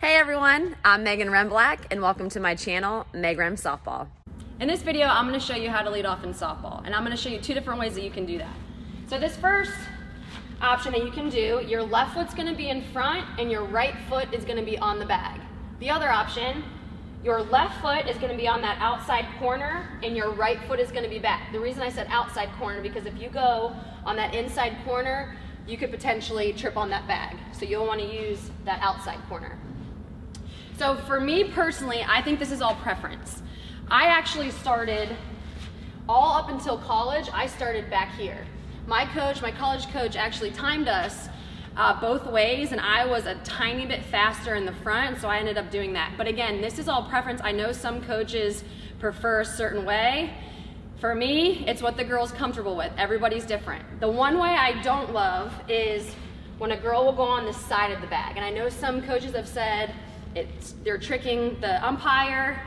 Hey everyone, I'm Megan Remblack and welcome to my channel, Meg Rem Softball. In this video, I'm going to show you how to lead off in softball, and I'm going to show you two different ways that you can do that. So this first option that you can do, your left foot's going to be in front and your right foot is going to be on the bag. The other option, your left foot is going to be on that outside corner and your right foot is going to be back. The reason I said outside corner, because if you go on that inside corner, you could potentially trip on that bag. So you'll want to use that outside corner. So for me personally, I think this is all preference. I actually started all up until college, I started back here. My college coach actually timed us both ways, and I was a tiny bit faster in the front, so I ended up doing that. But again, this is all preference. I know some coaches prefer a certain way. For me, it's what the girl's comfortable with. Everybody's different. The one way I don't love is when a girl will go on the side of the bag. And I know some coaches have said they're tricking the umpire.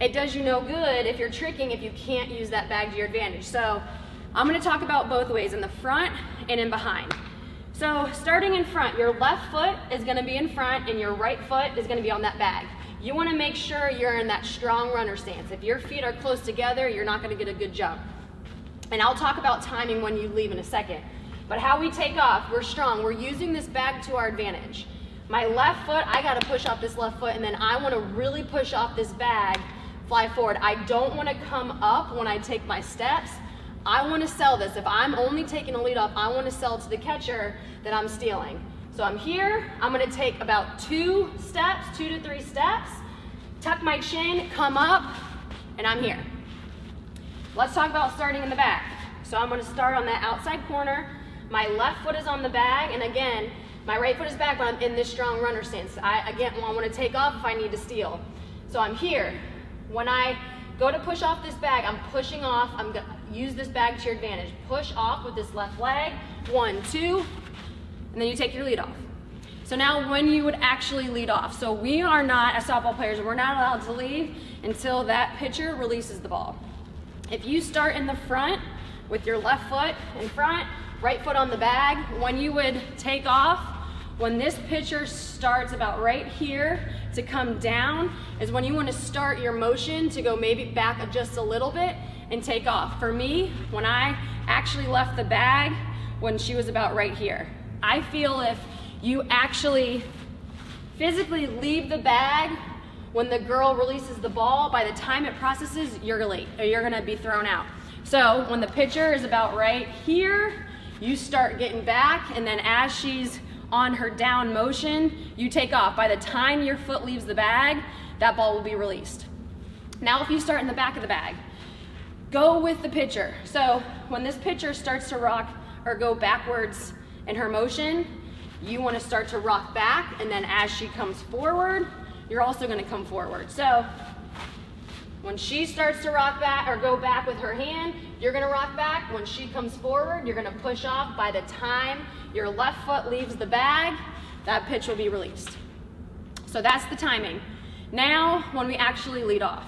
It does you no good if you're tricking if you can't use that bag to your advantage. So I'm going to talk about both ways, in the front and in behind. So starting in front, your left foot is going to be in front and your right foot is going to be on that bag. You want to make sure you're in that strong runner stance. If your feet are close together, you're not going to get a good jump. And I'll talk about timing when you leave in a second. But how we take off, we're strong. We're using this bag to our advantage. My left foot, I got to push off this left foot, and then I want to really push off this bag, fly forward. I don't want to come up when I take my steps. I want to sell this. If I'm only taking a lead off, I want to sell to the catcher that I'm stealing. So I'm here, I'm going to take about 2 to 3 steps, tuck my chin, come up, and I'm here. Let's talk about starting in the back. So I'm going to start on that outside corner. My left foot is on the bag, and again, my right foot is back, but I'm in this strong runner stance. I want to take off if I need to steal. So I'm here. When I go to push off this bag, I'm pushing off. I'm going to use this bag to your advantage. Push off with this left leg. 1, 2, and then you take your lead off. So now when you would actually lead off. So we are not, as softball players, we're not allowed to lead until that pitcher releases the ball. If you start in the front with your left foot in front, right foot on the bag, when you would take off, when this pitcher starts about right here to come down is when you want to start your motion to go maybe back just a little bit and take off. For me, when I actually left the bag, when she was about right here, I feel if you actually physically leave the bag when the girl releases the ball, by the time it processes, you're late, or you're gonna be thrown out. So when the pitcher is about right here, you start getting back, and then as she's on her down motion, you take off. By the time your foot leaves the bag, that ball will be released. Now if you start in the back of the bag, go with the pitcher. So when this pitcher starts to rock or go backwards in her motion, you want to start to rock back, and then as she comes forward, you're also going to come forward. So when she starts to rock back or go back with her hand, you're going to rock back. When she comes forward, you're going to push off. By the time your left foot leaves the bag, that pitch will be released. So that's the timing. Now, when we actually lead off,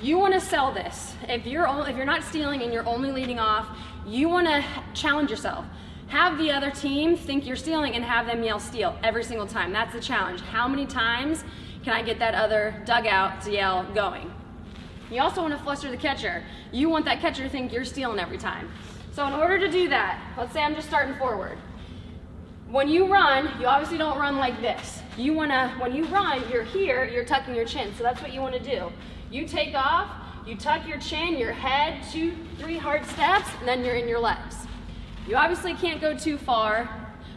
you want to sell this. If you're not stealing and you're only leading off, you want to challenge yourself. Have the other team think you're stealing and have them yell steal every single time. That's the challenge. How many times can I get that other dugout to yell going? You also want to fluster the catcher. You want that catcher to think you're stealing every time. So in order to do that, let's say I'm just starting forward. When you run, you obviously don't run like this. When you run, you're here, you're tucking your chin. So that's what you want to do. You take off, you tuck your chin, your head, 2, 3 hard steps, and then you're in your legs. You obviously can't go too far.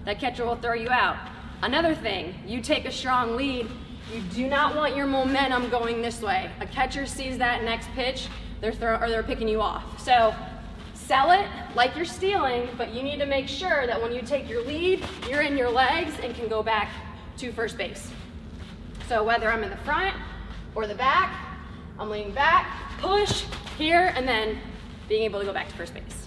That catcher will throw you out. Another thing, you take a strong lead. You do not want your momentum going this way. A catcher sees that next pitch, they're picking you off. So sell it like you're stealing, but you need to make sure that when you take your lead, you're in your legs and can go back to first base. So whether I'm in the front or the back, I'm leaning back, push here, and then being able to go back to first base.